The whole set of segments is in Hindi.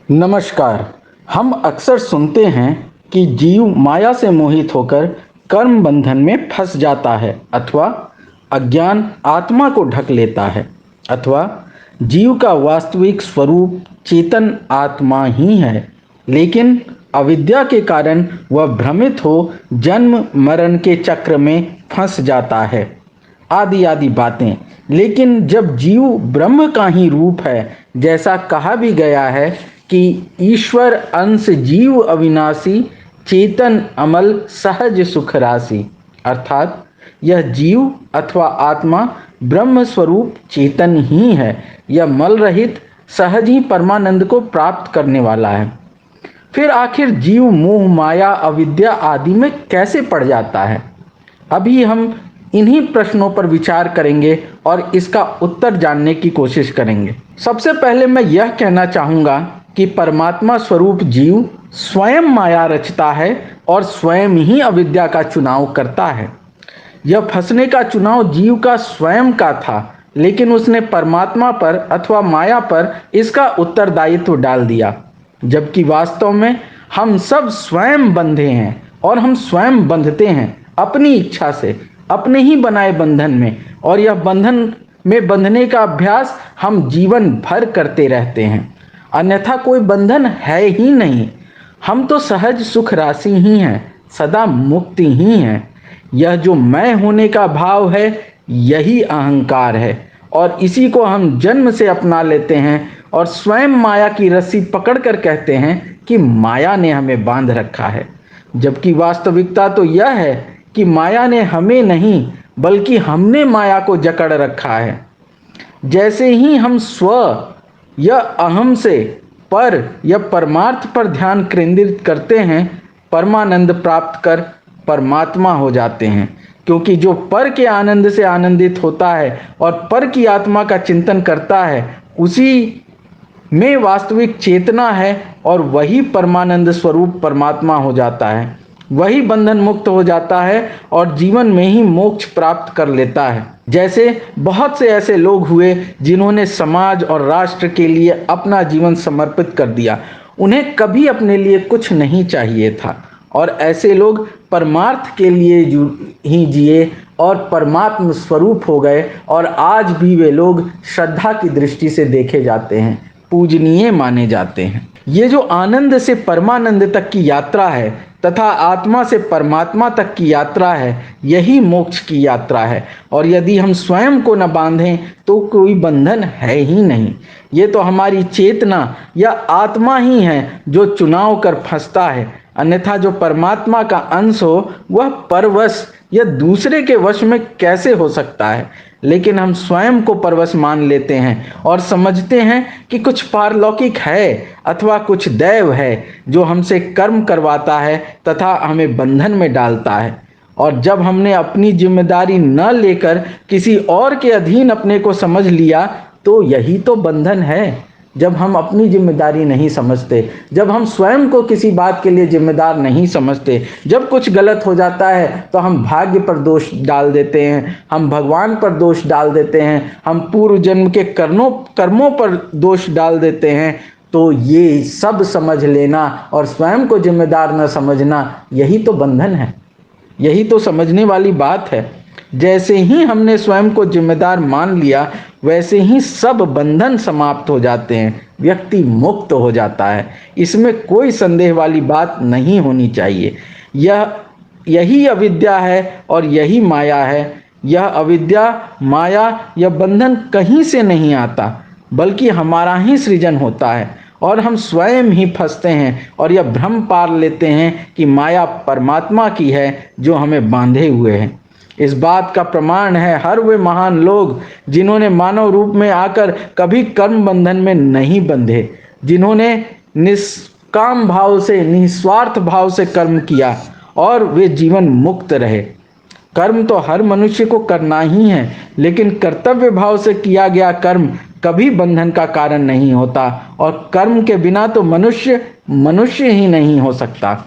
नमस्कार। हम अक्सर सुनते हैं कि जीव माया से मोहित होकर कर्म बंधन में फंस जाता है अथवा अज्ञान आत्मा को ढक लेता है अथवा जीव का वास्तविक स्वरूप चेतन आत्मा ही है, लेकिन अविद्या के कारण वह भ्रमित हो जन्म मरण के चक्र में फंस जाता है। आदि आदि बातें। लेकिन जब जीव ब्रह्म का ही रूप है, जैसा कहा भी गया है कि ईश्वर अंश जीव अविनाशी, चेतन अमल सहज सुख राशि, अर्थात यह जीव अथवा आत्मा ब्रह्म स्वरूप चेतन ही है। यह मल रहित सहज ही परमानंद को प्राप्त करने वाला है। फिर आखिर जीव मोह माया अविद्या आदि में कैसे पड़ जाता है? अभी हम इन्हीं प्रश्नों पर विचार करेंगे और इसका उत्तर जानने की कोशिश करेंगे। सबसे पहले मैं यह कहना चाहूँगा कि परमात्मा स्वरूप जीव स्वयं माया रचता है और स्वयं ही अविद्या का चुनाव करता है। यह फंसने का चुनाव जीव का स्वयं का था, लेकिन उसने परमात्मा पर अथवा माया पर इसका उत्तरदायित्व डाल दिया, जबकि वास्तव में हम सब स्वयं बंधे हैं और हम स्वयं बंधते हैं अपनी इच्छा से, अपने ही बनाए बंधन में। और यह बंधन में बंधने का अभ्यास हम जीवन भर करते रहते हैं, अन्यथा कोई बंधन है ही नहीं। हम तो सहज सुख राशि ही हैं, सदा मुक्ति ही हैं। यह जो मैं होने का भाव है, यही अहंकार है और इसी को हम जन्म से अपना लेते हैं और स्वयं माया की रस्सी पकड़कर कहते हैं कि माया ने हमें बांध रखा है, जबकि वास्तविकता तो यह है कि माया ने हमें नहीं बल्कि हमने माया को जकड़ रखा है। जैसे ही हम स्व या अहम से पर या परमार्थ पर ध्यान केंद्रित करते हैं, परमानंद प्राप्त कर परमात्मा हो जाते हैं। क्योंकि जो पर के आनंद से आनंदित होता है और पर की आत्मा का चिंतन करता है, उसी में वास्तविक चेतना है और वही परमानंद स्वरूप परमात्मा हो जाता है। वही बंधन मुक्त हो जाता है और जीवन में ही मोक्ष प्राप्त कर लेता है। जैसे बहुत से ऐसे लोग हुए जिन्होंने समाज और राष्ट्र के लिए अपना जीवन समर्पित कर दिया। उन्हें कभी अपने लिए कुछ नहीं चाहिए था और ऐसे लोग परमार्थ के लिए ही जिए और परमात्म स्वरूप हो गए और आज भी वे लोग श्रद्धा की दृष्टि से देखे जाते हैं, पूजनीय माने जाते हैं। ये जो आनंद से परमानंद तक की यात्रा है तथा आत्मा से परमात्मा तक की यात्रा है, यही मोक्ष की यात्रा है। और यदि हम स्वयं को न बांधें तो कोई बंधन है ही नहीं। ये तो हमारी चेतना या आत्मा ही है जो चुनाव कर फंसता है, अन्यथा जो परमात्मा का अंश हो वह परवश या दूसरे के वश में कैसे हो सकता है। लेकिन हम स्वयं को परवश मान लेते हैं और समझते हैं कि कुछ पारलौकिक है अथवा कुछ दैव है जो हमसे कर्म करवाता है तथा हमें बंधन में डालता है। और जब हमने अपनी जिम्मेदारी न लेकर किसी और के अधीन अपने को समझ लिया, तो यही तो बंधन है। जब हम अपनी जिम्मेदारी नहीं समझते, जब हम स्वयं को किसी बात के लिए जिम्मेदार नहीं समझते, जब कुछ गलत हो जाता है तो हम भाग्य पर दोष डाल देते हैं, हम भगवान पर दोष डाल देते हैं, हम पूर्व जन्म के कर्मों पर दोष डाल देते हैं, तो ये सब समझ लेना और स्वयं को जिम्मेदार न समझना, यही तो बंधन है। यही तो समझने वाली बात है। जैसे ही हमने स्वयं को जिम्मेदार मान लिया, वैसे ही सब बंधन समाप्त हो जाते हैं, व्यक्ति मुक्त हो जाता है। इसमें कोई संदेह वाली बात नहीं होनी चाहिए। यही अविद्या है और यही माया है। यह अविद्या माया या बंधन कहीं से नहीं आता, बल्कि हमारा ही सृजन होता है और हम स्वयं ही फंसते हैं और यह भ्रम पार लेते हैं कि माया परमात्मा की है जो हमें बांधे हुए है। इस बात का प्रमाण है हर वे महान लोग जिन्होंने मानव रूप में आकर कभी कर्म बंधन में नहीं बंधे, जिन्होंने निष्काम भाव से, निस्वार्थ भाव से कर्म किया और वे जीवन मुक्त रहे। कर्म तो हर मनुष्य को करना ही है, लेकिन कर्तव्य भाव से किया गया कर्म कभी बंधन का कारण नहीं होता और कर्म के बिना तो मनुष्य ही नहीं हो सकता।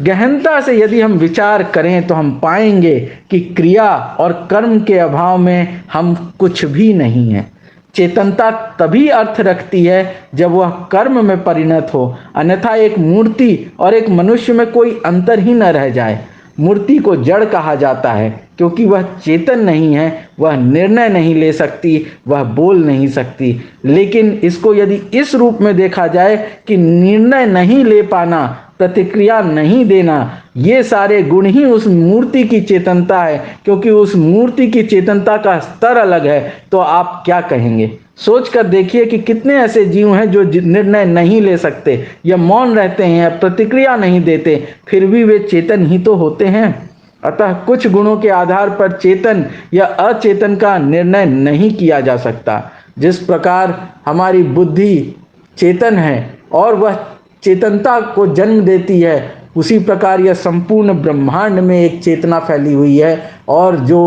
गहनता से यदि हम विचार करें तो हम पाएंगे कि क्रिया और कर्म के अभाव में हम कुछ भी नहीं हैं। चेतनता तभी अर्थ रखती है जब वह कर्म में परिणत हो, अन्यथा एक मूर्ति और एक मनुष्य में कोई अंतर ही न रह जाए। मूर्ति को जड़ कहा जाता है क्योंकि वह चेतन नहीं है, वह निर्णय नहीं ले सकती, वह बोल नहीं सकती। लेकिन इसको यदि इस रूप में देखा जाए कि निर्णय नहीं ले पाना, प्रतिक्रिया नहीं देना, ये सारे गुण ही उस मूर्ति की चेतनता है, क्योंकि उस मूर्ति की चेतनता का स्तर अलग है। तो आप क्या कहेंगे? सोच कर देखिए कि कितने ऐसे जीव हैं जो निर्णय नहीं ले सकते या मौन रहते हैं या प्रतिक्रिया नहीं देते, फिर भी वे चेतन ही तो होते हैं। अतः कुछ गुणों के आधार पर चेतन या अचेतन का निर्णय नहीं किया जा सकता। जिस प्रकार हमारी बुद्धि चेतन है और वह चेतनता को जन्म देती है, उसी प्रकार यह संपूर्ण ब्रह्मांड में एक चेतना फैली हुई है और जो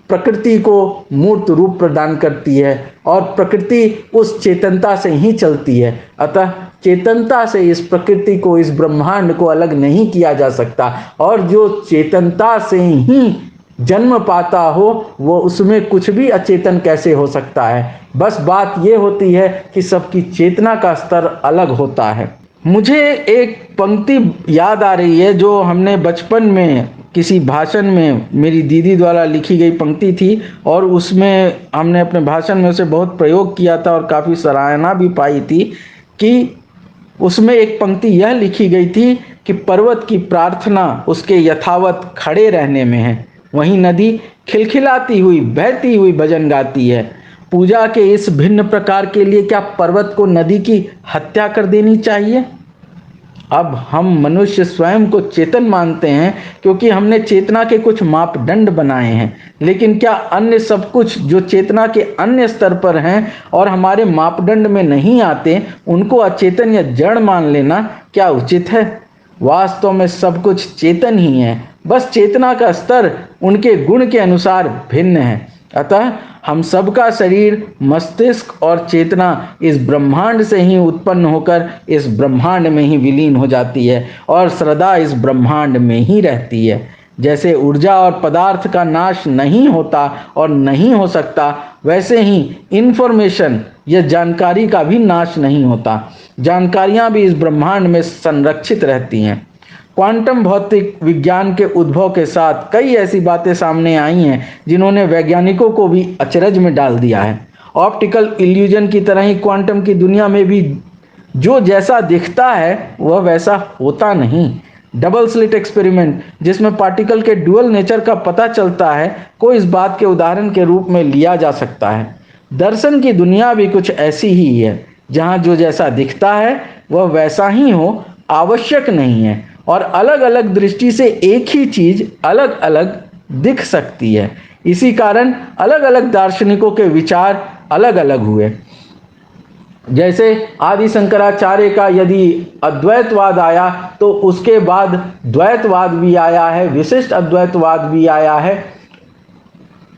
प्रकृति को मूर्त रूप प्रदान करती है और प्रकृति उस चेतनता से ही चलती है। अतः चेतनता से इस प्रकृति को, इस ब्रह्मांड को अलग नहीं किया जा सकता। और जो चेतनता से ही जन्म पाता हो, वो उसमें कुछ भी अचेतन कैसे हो सकता है? बस बात ये होती है कि सबकी चेतना का स्तर अलग होता है। मुझे एक पंक्ति याद आ रही है जो हमने बचपन में किसी भाषण में, मेरी दीदी द्वारा लिखी गई पंक्ति थी और उसमें हमने अपने भाषण में उसे बहुत प्रयोग किया था और काफ़ी सराहना भी पाई थी। कि उसमें एक पंक्ति यह लिखी गई थी कि पर्वत की प्रार्थना उसके यथावत खड़े रहने में है, वहीं नदी खिलखिलाती हुई बहती हुई भजन गाती है। पूजा के इस भिन्न प्रकार के लिए क्या पर्वत को नदी की हत्या कर देनी चाहिए? अब हम मनुष्य स्वयं को चेतन मानते हैं क्योंकि हमने चेतना के कुछ मापदंड बनाए हैं, लेकिन क्या अन्य सब कुछ जो चेतना के अन्य स्तर पर हैं और हमारे मापदंड में नहीं आते, उनको अचेतन या जड़ मान लेना क्या उचित है? वास्तव में सब कुछ चेतन ही है, बस चेतना का स्तर उनके गुण के अनुसार भिन्न है। अतः हम सबका शरीर, मस्तिष्क और चेतना इस ब्रह्मांड से ही उत्पन्न होकर इस ब्रह्मांड में ही विलीन हो जाती है और सदा इस ब्रह्मांड में ही रहती है। जैसे ऊर्जा और पदार्थ का नाश नहीं होता और नहीं हो सकता, वैसे ही इंफॉर्मेशन या जानकारी का भी नाश नहीं होता। जानकारियां भी इस ब्रह्मांड में संरक्षित रहती हैं। क्वांटम भौतिक विज्ञान के उद्भव के साथ कई ऐसी बातें सामने आई हैं जिन्होंने वैज्ञानिकों को भी अचरज में डाल दिया है। ऑप्टिकल इल्यूजन की तरह ही क्वांटम की दुनिया में भी जो जैसा दिखता है वह वैसा होता नहीं। डबल स्लिट एक्सपेरिमेंट, जिसमें पार्टिकल के डुअल नेचर का पता चलता है, को इस बात के उदाहरण के रूप में लिया जा सकता है। दर्शन की दुनिया भी कुछ ऐसी ही है, जहाँ जो जैसा दिखता है वह वैसा ही हो आवश्यक नहीं है और अलग अलग दृष्टि से एक ही चीज अलग अलग दिख सकती है। इसी कारण अलग अलग दार्शनिकों के विचार अलग अलग हुए। जैसे आदि शंकराचार्य का यदि अद्वैतवाद आया तो उसके बाद द्वैतवाद भी आया है, विशिष्ट अद्वैतवाद भी आया है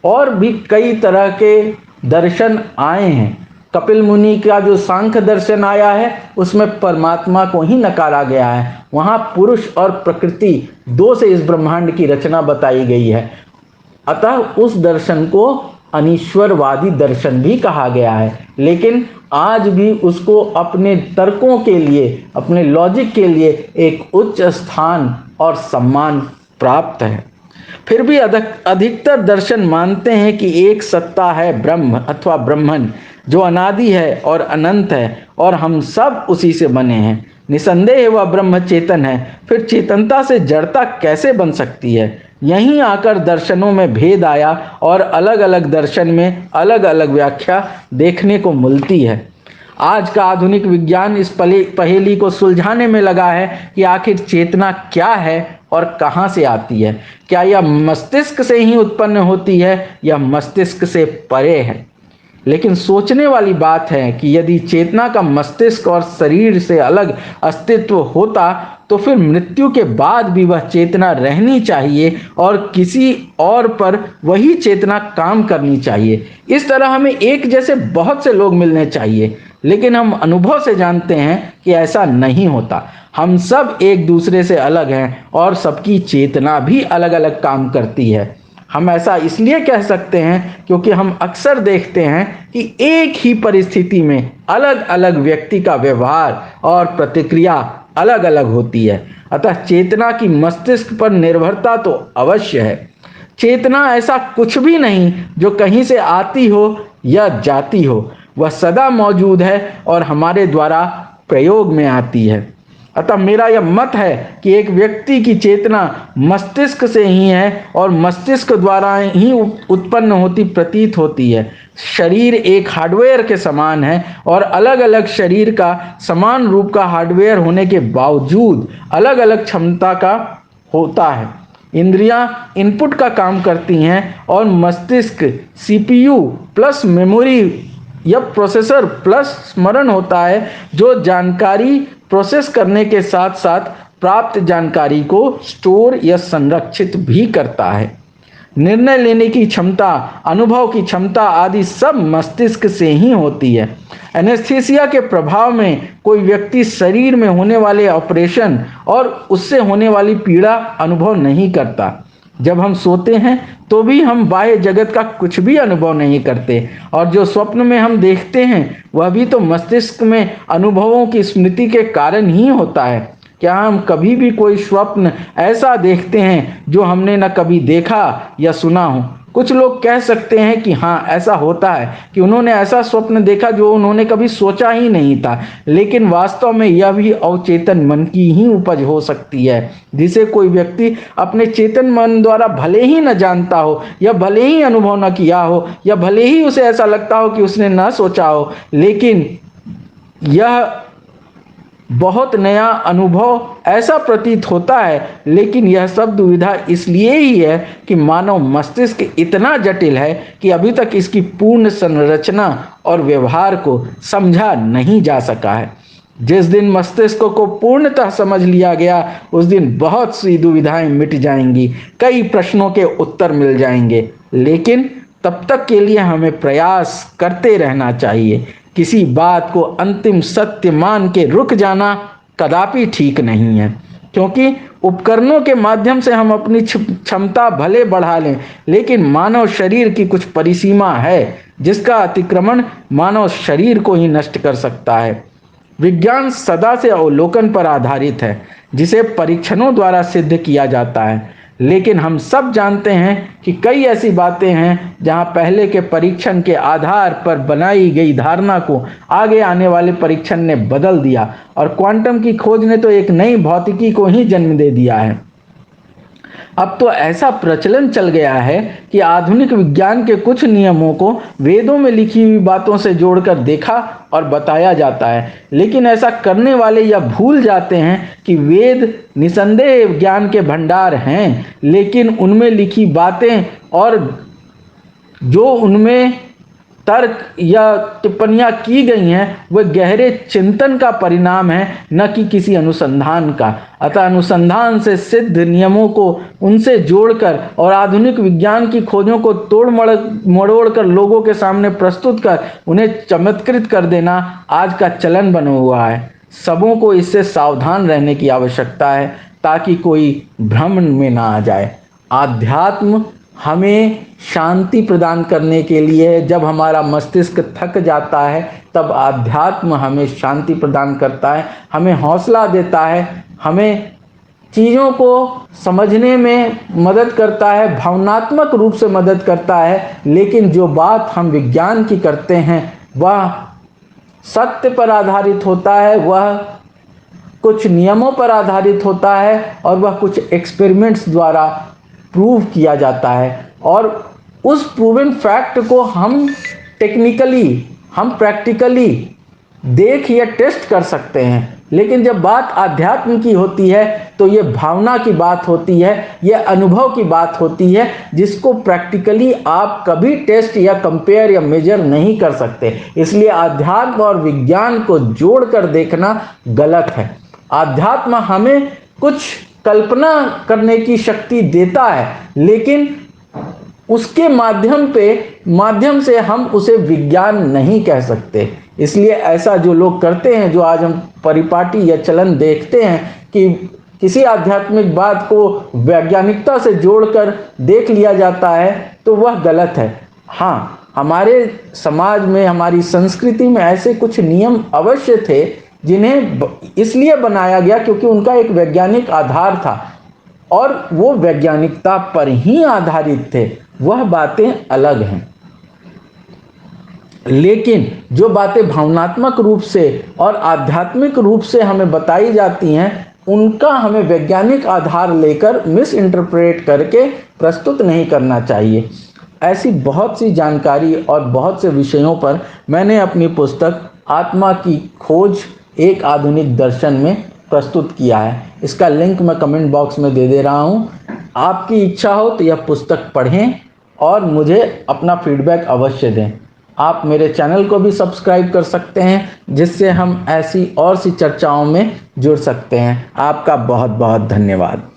और भी कई तरह के दर्शन आए हैं। कपिल मुनि का जो सांख्य दर्शन आया है उसमें परमात्मा को ही नकारा गया है। वहाँ पुरुष और प्रकृति दो से इस ब्रह्मांड की रचना बताई गई है। अतः उस दर्शन को अनीश्वरवादी दर्शन भी कहा गया है, लेकिन आज भी उसको अपने तर्कों के लिए, अपने लॉजिक के लिए एक उच्च स्थान और सम्मान प्राप्त है। फिर भी अधिकतर दर्शन मानते हैं कि एक सत्ता है, ब्रह्म अथवा ब्रह्मन, जो अनादि है और अनंत है और हम सब उसी से बने हैं। निसंदेह वह ब्रह्म चेतन है, फिर चेतनता से जड़ता कैसे बन सकती है? यहीं आकर दर्शनों में भेद आया और अलग अलग दर्शन में अलग अलग व्याख्या देखने को मिलती है। आज का आधुनिक विज्ञान इस पहेली को सुलझाने में लगा है कि आखिर चेतना क्या है और कहाँ से आती है। क्या यह मस्तिष्क से ही उत्पन्न होती है या मस्तिष्क से परे है? लेकिन सोचने वाली बात है कि यदि चेतना का मस्तिष्क और शरीर से अलग अस्तित्व होता तो फिर मृत्यु के बाद भी वह चेतना रहनी चाहिए और किसी और पर वही चेतना काम करनी चाहिए। इस तरह हमें एक जैसे बहुत से लोग मिलने चाहिए, लेकिन हम अनुभव से जानते हैं कि ऐसा नहीं होता। हम सब एक दूसरे से अलग हैं और सबकी चेतना भी अलग अलग काम करती है। हम ऐसा इसलिए कह सकते हैं क्योंकि हम अक्सर देखते हैं कि एक ही परिस्थिति में अलग अलग व्यक्ति का व्यवहार और प्रतिक्रिया अलग अलग होती है। अतः चेतना की मस्तिष्क पर निर्भरता तो अवश्य है। चेतना ऐसा कुछ भी नहीं जो कहीं से आती हो या जाती हो, वह सदा मौजूद है और हमारे द्वारा प्रयोग में आती है। अतः मेरा यह मत है कि एक व्यक्ति की चेतना मस्तिष्क से ही है और मस्तिष्क द्वारा ही उत्पन्न होती प्रतीत होती है। शरीर एक हार्डवेयर के समान है और अलग अलग शरीर का समान रूप का हार्डवेयर होने के बावजूद अलग अलग क्षमता का होता है। इंद्रियां इनपुट का काम करती हैं और मस्तिष्क सीपीयू प्लस मेमोरी या प्रोसेसर प्लस स्मरण होता है, जो जानकारी प्रोसेस करने के साथ साथ प्राप्त जानकारी को स्टोर या संरक्षित भी करता है। निर्णय लेने की क्षमता, अनुभव की क्षमता आदि सब मस्तिष्क से ही होती है। एनेस्थीसिया के प्रभाव में कोई व्यक्ति शरीर में होने वाले ऑपरेशन और उससे होने वाली पीड़ा अनुभव नहीं करता। जब हम सोते हैं तो भी हम बाह्य जगत का कुछ भी अनुभव नहीं करते, और जो स्वप्न में हम देखते हैं वह भी तो मस्तिष्क में अनुभवों की स्मृति के कारण ही होता है। क्या हम कभी भी कोई स्वप्न ऐसा देखते हैं जो हमने न कभी देखा या सुना हो? कुछ लोग कह सकते हैं कि हाँ ऐसा होता है कि उन्होंने ऐसा स्वप्न देखा जो उन्होंने कभी सोचा ही नहीं था, लेकिन वास्तव में यह भी अवचेतन मन की ही उपज हो सकती है, जिसे कोई व्यक्ति अपने चेतन मन द्वारा भले ही न जानता हो या भले ही अनुभव न किया हो या भले ही उसे ऐसा लगता हो कि उसने न सोचा हो, लेकिन यह बहुत नया अनुभव ऐसा प्रतीत होता है। लेकिन यह सब दुविधा इसलिए ही है कि मानव मस्तिष्क इतना जटिल है कि अभी तक इसकी पूर्ण संरचना और व्यवहार को समझा नहीं जा सका है। जिस दिन मस्तिष्क को पूर्णतः समझ लिया गया उस दिन बहुत सी दुविधाएं मिट जाएंगी, कई प्रश्नों के उत्तर मिल जाएंगे, लेकिन तब तक के लिए हमें प्रयास करते रहना चाहिए। किसी बात को अंतिम सत्य मान के रुक जाना कदापि ठीक नहीं है, क्योंकि उपकरणों के माध्यम से हम अपनी क्षमता भले बढ़ा लें, लेकिन मानव शरीर की कुछ परिसीमा है जिसका अतिक्रमण मानव शरीर को ही नष्ट कर सकता है। विज्ञान सदा से अवलोकन पर आधारित है, जिसे परीक्षणों द्वारा सिद्ध किया जाता है, लेकिन हम सब जानते हैं कि कई ऐसी बातें हैं जहां पहले के परीक्षण के आधार पर बनाई गई धारणा को आगे आने वाले परीक्षण ने बदल दिया, और क्वांटम की खोज ने तो एक नई भौतिकी को ही जन्म दे दिया है। अब तो ऐसा प्रचलन चल गया है कि आधुनिक विज्ञान के कुछ नियमों को वेदों में लिखी हुई बातों से जोड़कर देखा और बताया जाता है, लेकिन ऐसा करने वाले यह भूल जाते हैं कि वेद निसंदेह ज्ञान के भंडार हैं, लेकिन उनमें लिखी बातें और जो उनमें तर्क या टिप्पणियां की गई हैं वह गहरे चिंतन का परिणाम है, न कि किसी अनुसंधान का। अतः अनुसंधान से सिद्ध नियमों को उनसे जोड़कर और आधुनिक विज्ञान की खोजों को तोड़ मरोड़ कर लोगों के सामने प्रस्तुत कर उन्हें चमत्कृत कर देना आज का चलन बना हुआ है। सबों को इससे सावधान रहने की आवश्यकता है ताकि कोई भ्रम में ना आ जाए। आध्यात्म हमें शांति प्रदान करने के लिए, जब हमारा मस्तिष्क थक जाता है तब आध्यात्म हमें शांति प्रदान करता है, हमें हौसला देता है, हमें चीज़ों को समझने में मदद करता है, भावनात्मक रूप से मदद करता है। लेकिन जो बात हम विज्ञान की करते हैं वह सत्य पर आधारित होता है, वह कुछ नियमों पर आधारित होता है और वह कुछ एक्सपेरिमेंट्स द्वारा प्रूव किया जाता है, और उस प्रूवन फैक्ट को हम प्रैक्टिकली देख या टेस्ट कर सकते हैं। लेकिन जब बात आध्यात्म की होती है तो ये भावना की बात होती है, ये अनुभव की बात होती है, जिसको प्रैक्टिकली आप कभी टेस्ट या कंपेयर या मेजर नहीं कर सकते। इसलिए आध्यात्म और विज्ञान को जोड़कर देखना गलत है। आध्यात्म हमें कुछ कल्पना करने की शक्ति देता है, लेकिन उसके माध्यम से हम उसे विज्ञान नहीं कह सकते। इसलिए ऐसा जो लोग करते हैं, जो आज हम परिपाटी या चलन देखते हैं कि किसी आध्यात्मिक बात को वैज्ञानिकता से जोड़कर देख लिया जाता है तो वह गलत है। हाँ, हमारे समाज में, हमारी संस्कृति में ऐसे कुछ नियम अवश्य थे जिन्हें इसलिए बनाया गया क्योंकि उनका एक वैज्ञानिक आधार था और वो वैज्ञानिकता पर ही आधारित थे। वह बातें अलग हैं। लेकिन जो बातें भावनात्मक रूप से और आध्यात्मिक रूप से हमें बताई जाती हैं, उनका हमें वैज्ञानिक आधार लेकर मिस इंटरप्रेट करके प्रस्तुत नहीं करना चाहिए। ऐसी बहुत सी जानकारी और बहुत से विषयों पर मैंने अपनी पुस्तक आत्मा की खोज एक आधुनिक दर्शन में प्रस्तुत किया है। इसका लिंक मैं कमेंट बॉक्स में दे दे रहा हूँ। आपकी इच्छा हो तो यह पुस्तक पढ़ें और मुझे अपना फीडबैक अवश्य दें। आप मेरे चैनल को भी सब्सक्राइब कर सकते हैं जिससे हम ऐसी और सी चर्चाओं में जुड़ सकते हैं। आपका बहुत बहुत धन्यवाद।